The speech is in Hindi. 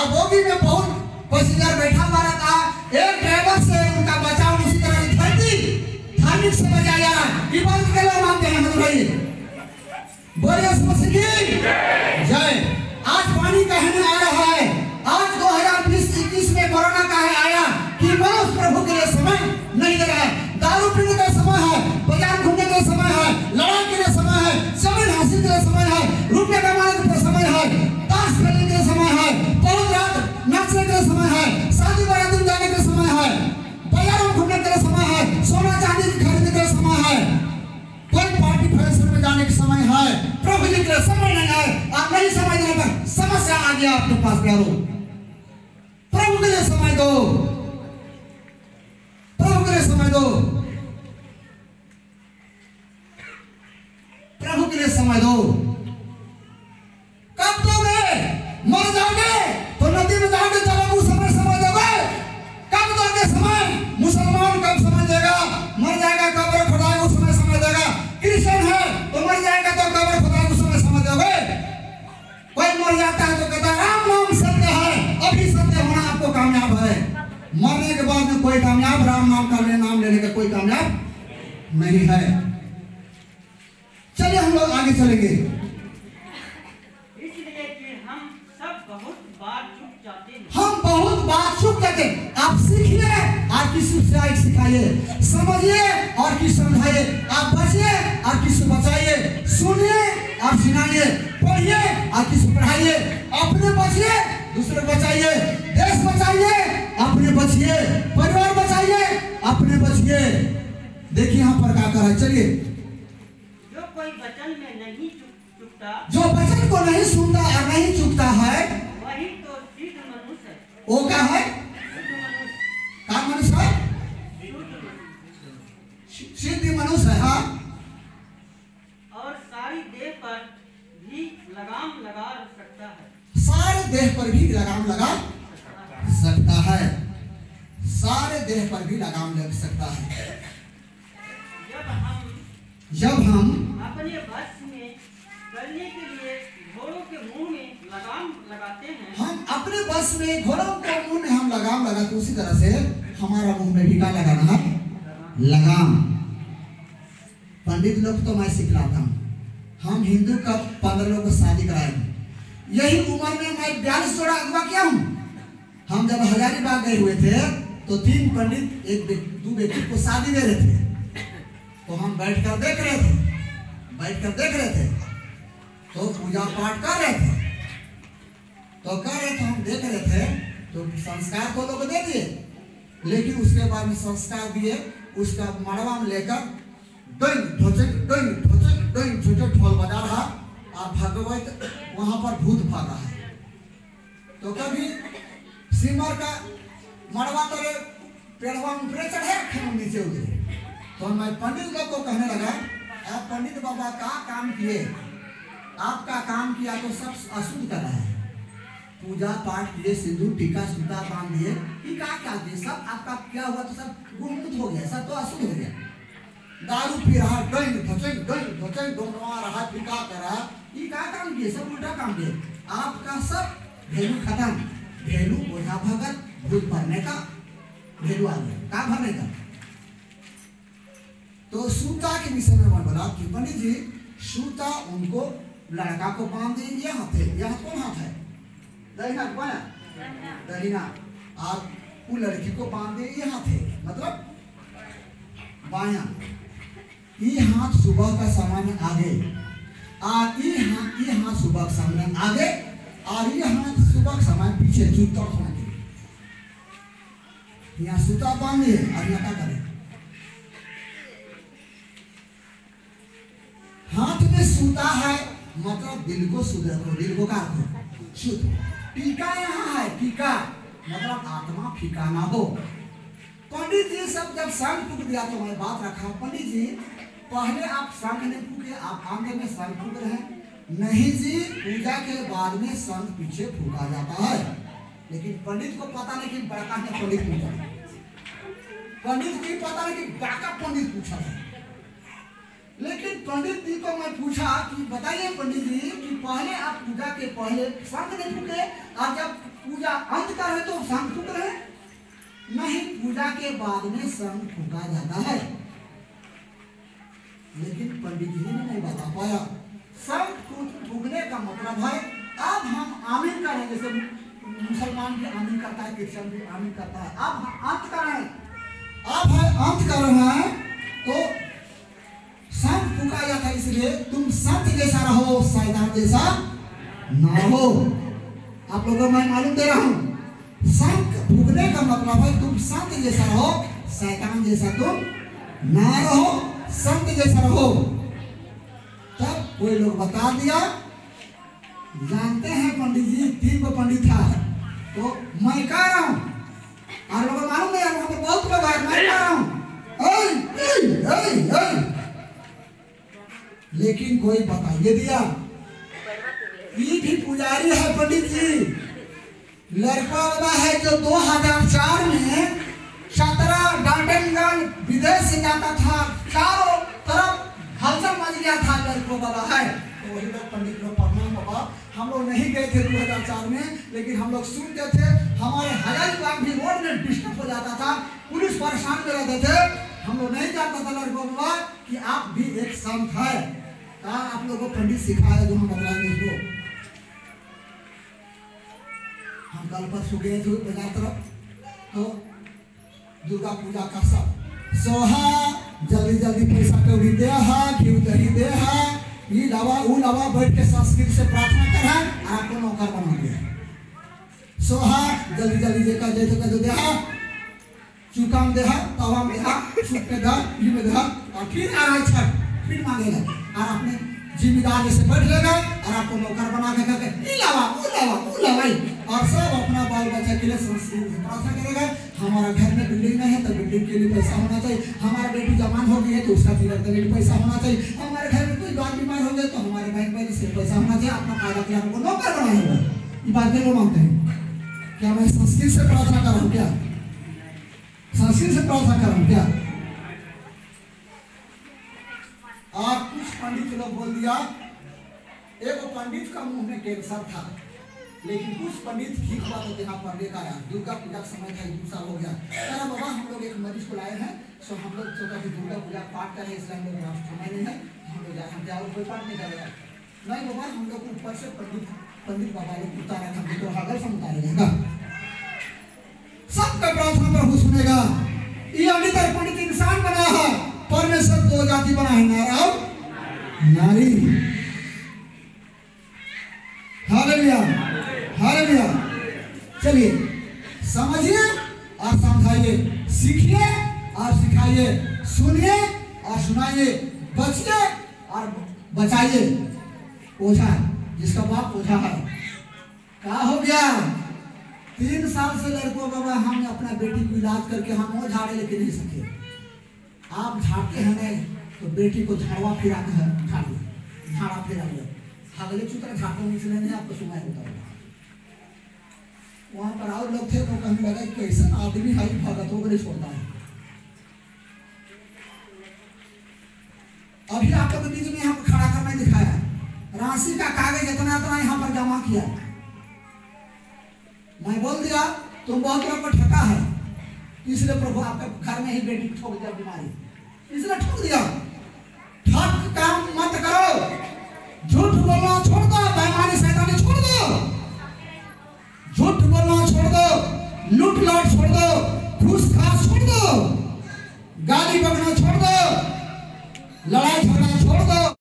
और बोगी में बहुत पैसेंजर बैठा हुआ रहता है। एक ड्राइवर से उनका बचाव उसी तरह की धार्मिक से बचाया जा रहा है। ये बात के लोग मानते हैं हम भाई। बोलिए मसीह की जय। आज पानी कहने आ रहा है, आज 2020-21 में कोरोना का है आया कि मनुष्य प्रभु के लिए समय नहीं दे रहा है। दारू पीने का समय है, बाजार घूमने का समय है, लड़ाई के लिए समय है, जमीन हासिल के लिए समय है, रुपये कमाने के लिए समय है, ताश खेलने के लिए समय है, बहुत रात नाचने के लिए समय है, शादी बारात में जाने के समय है, बाजार में घूमने के लिए समय है, सोना चांदी खरीदने के लिए समय है, कोई पार्टी फंक्शन में जाने का समय है। प्रभु जी के लिए समय नहीं है और नहीं समय देने पर समस्या आ गया आपके पास। प्यारो, प्रभु के लिए समय दो, प्रभु के लिए समय दो, प्रभु के लिए समय दो। कब दोगे? मर जाओगे तो नदी में जाओगे, जब उस समय समय दोगे। कब दोगे समय? मुसलमान कब समय देगा? मर जाएगा कब्र खुदाई उस समय समय देगा। क्रिश्चियन है तो मर जाएगा तो कब्र खुदाई उस समय समय दोगे। कोई मर जाता है तो कहता है राम नाम सत्य है, अभी सत्य होना आपको कामयाब है। मरने के बाद में कोई कामयाब राम नाम का नाम लेने का कोई कामयाब नहीं है। चलिए हम लोग आगे चलेंगे। इसलिए कि हम सब बहुत बार चूक जाते हैं। हम बहुत बार चूक जाते हैं। आप सीखिए और किसी से सिखाइए, समझिए और किसी समझाइए, आप बचिए और किसी बचाइए, सुनिए और सुनाइए, पढ़िए और किसी पढ़ाइए, अपने बचिए दूसरे बचाइए, देश बचाइए अपने बचिए, परिवार बचाइए अपने बचिए। देखिए यहाँ पर क्या कर रहा है। चलिए, जो कोई वचन में नहीं चुकता, जो वचन को नहीं सुनता और नहीं चुकता है, वही तो सिद्ध मनुष्य है। वो क्या है? क्या मनुष्य है? सिद्ध मनुष्य है। हाँ, और सारी देह पर भी लगाम लगा सकता है। सारे देह पर भी लगाम लगा सकता है। सारे देह पर भी लगाम लग सकता है। जब हम अपने वश में करने के लिए घोड़ों के मुंह में लगाम लगाते हैं, हम अपने बस में घोड़ों के मुंह में हम लगाम लगाते, उसी तरह से हमारा मुंह में भी क्या लगाना है? लगाम। पंडित लोग तो मैं सिखलाता हूँ। हम हिंदू का 15 लोग को शादी कराएंगे। यही उम्र में मैं 42 जोड़ा अगवा किया हूँ। हम जब हजारीबाग गए हुए थे तो 3 पंडित दो बेटी को शादी दे रहे थे। तो हम बैठकर देख रहे थे, तो पूजा पाठ कर रहे थे, हम देख रहे थे। तो संस्कार को लोग दे दिए, लेकिन उसके बाद में संस्कार दिए, उसका मड़वा में लेकर ढोल बजा रहा और भगवत वहां पर भूत भाग रहा है। तो कभी सिमर का मड़वा करे पेड़वा ऊपर चढ़े, नीचे उतरे। तो मैं पंडित लोग को कहने लगा, आप पंडित बाबा का काम किए, आपका काम किया तो सब अशुद्ध कर रहा है। पूजा पाठ किए, सिंदूर टीका सूता बांध दिए, क्या दिए, सब आपका क्या हुआ तो सब गुममुक्त हो गया, सब तो अशुद्ध हो गया। दारू पी रहा, डोंडवा रहा, टीका कर रहा, ये क्या काम किए? सब उल्टा काम किए। आपका सब भेलू खत्म, भेलू बोझा भगत, भूत भरने का भेलू आ गया, क्या भरने का। तो सूता के विषय में मैं बोला कि पंडित जी, सूता उनको लड़का को बांध दिए, ये हाथ है, ये हाथ कौन हाथ है? दहिना बाया, दहिना। और वो लड़की को बांध दिए, ये हाथ है, मतलब बाया। ये हाथ सुबह का समय में आगे, और ये हाथ सुबह का समय में आगे, और ये हाथ सुबह का समय पीछे, जूता होने के लिए। यहाँ सूता बांधे और यहाँ क्या करें? हाथ में सूता है, मतलब दिल को शुद्ध रखो, दिल को क्या रखो? शुद्ध। टीका यहाँ है, टीका मतलब आत्मा फीका ना हो। पंडित जी सब जब शंख फूक दिया तो मैं बात रखा, पंडित जी पहले आप शंख नहीं फूके, आप आगे में शंख फूक रहे हैं। नहीं जी, पूजा के बाद में शंख पीछे फूका जाता है। लेकिन पंडित को पता नहीं कि बड़का ने पंडित पूछा, पंडित को पता नहीं कि बड़का पंडित पूछा है। लेकिन पंडित जी को मैं पूछा कि बताइए पंडित जी कि पहले आप पूजा के पहले शंख नहीं फूके और जब पूजा अंत कर रहे तो शंख फूक रहे? नहीं, पूजा के बाद में शंख फूका जाता है। लेकिन पंडित जी ने नहीं बता पाया। शंख फूकने का मतलब है अब हम आमीन करें, जैसे मुसलमान भी आमीन करता है, क्रिश्चियन भी आमीन करता है। अब अंत कर रहे हैं, अब है अंत कर रहे हैं तो शंख फूका जाता है। इसलिए तुम संत जैसा रहो, शैतान जैसा ना हो। आप लोगों को मैं मालूम दे रहा हूं, शंख फूकने का मतलब है तुम संत जैसा रहो, शैतान जैसा तुम ना रहो, संत जैसा रहो। तब कोई लोग बता दिया, जानते हैं पंडित जी 3 को पंडित था, तो मैं कह रहा हूं, आप लोगों को मालूम नहीं, वहां पर बहुत लोग हैं, मैं कह रहा हूं लेकिन कोई बताइए दिया। ये भी पुजारी है पंडित जी, लड़का वाला है जो 2004 में छतरा डाल्टनगंज विदेश से जाता था, चारों तरफ हलचल मच गया था, लड़कों वाला है। तो वही लोग पंडित लोग प्रणाम बाबा, हम लोग नहीं गए थे 2004 में, लेकिन हम लोग सुनते थे। हमारे हजारीबाग भी रोड में डिस्टर्ब हो जाता था, पुलिस परेशान में रहते थे, हम लोग नहीं जानता था लड़कों बाबा कि आप भी एक संत है। कहा आप लोगों को पंडित सिखाया जो हम बतलाएंगे इसको। हम कल परसों गए थे बाजार तरफ, तो दुर्गा पूजा का सब सोहा जल्दी जल्दी पैसा कौड़ी दे हा, घी दही दे हा, ये लावा वो लावा, बैठ के संस्कृत से प्रार्थना करा और आपको नौकर बना दिया। सोहा जल्दी जल्दी जेका जैसे कर दे हा, चुकाम दे हा, तवा में हा, सूप पे दा, ये में दा, और फिर आ रहा छठ फिर मांगेगा और अपने जिम्मेदार जैसे बैठ लेगा और आपको नौकर बना के करके लावा और सब अपना बाल बच्चा के लिए संस्कृत से प्रार्थना करेगा। हमारा घर में बिल्डिंग नहीं है तो बिल्डिंग के लिए पैसा होना चाहिए, हमारा बेटी जवान हो गई है तो उसका तिलक के लिए पैसा होना चाहिए, हमारे घर में कोई बात बीमार हो गए तो हमारे बैंक में इसके पैसा होना चाहिए, अपना फायदा के लिए हमको नौकर बनाएगा। ये बातें लोग मानते हैं। क्या मैं संस्कृत से प्रार्थना कर रहा हूँ? क्या संस्कृत से प्रार्थना कर रहा हूँ? क्या और कुछ पंडित लोग बोल दिया, एक पंडित का मुंह में कैंसर था, लेकिन कुछ पंडित ठीक हुआ तो यहाँ पर लेकर आया। दुर्गा पूजा का समय था, 2 साल हो गया। अरे बाबा हम लोग एक मरीज को लाए हैं, सो हम लोग सोचा कि दुर्गा पूजा पाठ करें, इसलिए हम लोग समय नहीं है, हम लोग जाए, हम क्या और कोई पाठ नहीं करेगा। नहीं बाबा हम लोग ऊपर से पंडित बाबा लोग उतारा था, तो हगल से उतारेगा, सबका प्रार्थना प्रभु सुनेगा। ये अनितर पंडित इंसान बना है, परमेश्वर 2 जाति बना है, नर और नारी। Hallelujah hallelujah. चलिए समझिए और समझाइए, सीखिए और सिखाइए, सुनिए और सुनाइए, बचिए और बचाइए। ओझा जिसका बाप ओझा है, क्या हो गया? 3 साल से लड़कों बाबा हम अपना बेटी को इलाज करके हम वो झाड़े लेके नहीं सके। आप झाड़ते हैं नहीं तो बेटी को झाड़वा फिरा के झाड़ा फिरा लिया, अगले चुतर झाड़ों इसलिए नहीं आपको सुनाई होता होगा। वहां पर और लोग थे तो कहने लगा कैसे आदमी है, भगत होकर नहीं छोड़ता है। अभी आप लोग बीच में यहाँ पर खड़ा करना दिखाया, राशि का कागज इतना इतना यहाँ पर जमा किया, मैं बोल दिया तुम बहुत लोग को ठगा है, इसलिए प्रभु आपके घर में ही बेटी ठोक दिया बीमारी, इसलिए ठोक दिया। ठग काम मत करो, झूठ बोलना छोड़ दो, बेईमानी शैतानी छोड़ दो, झूठ बोलना छोड़ दो, लूट लाट छोड़ दो, घूस खा छोड़ दो, गाली बकना छोड़ दो, लड़ाई झगड़ा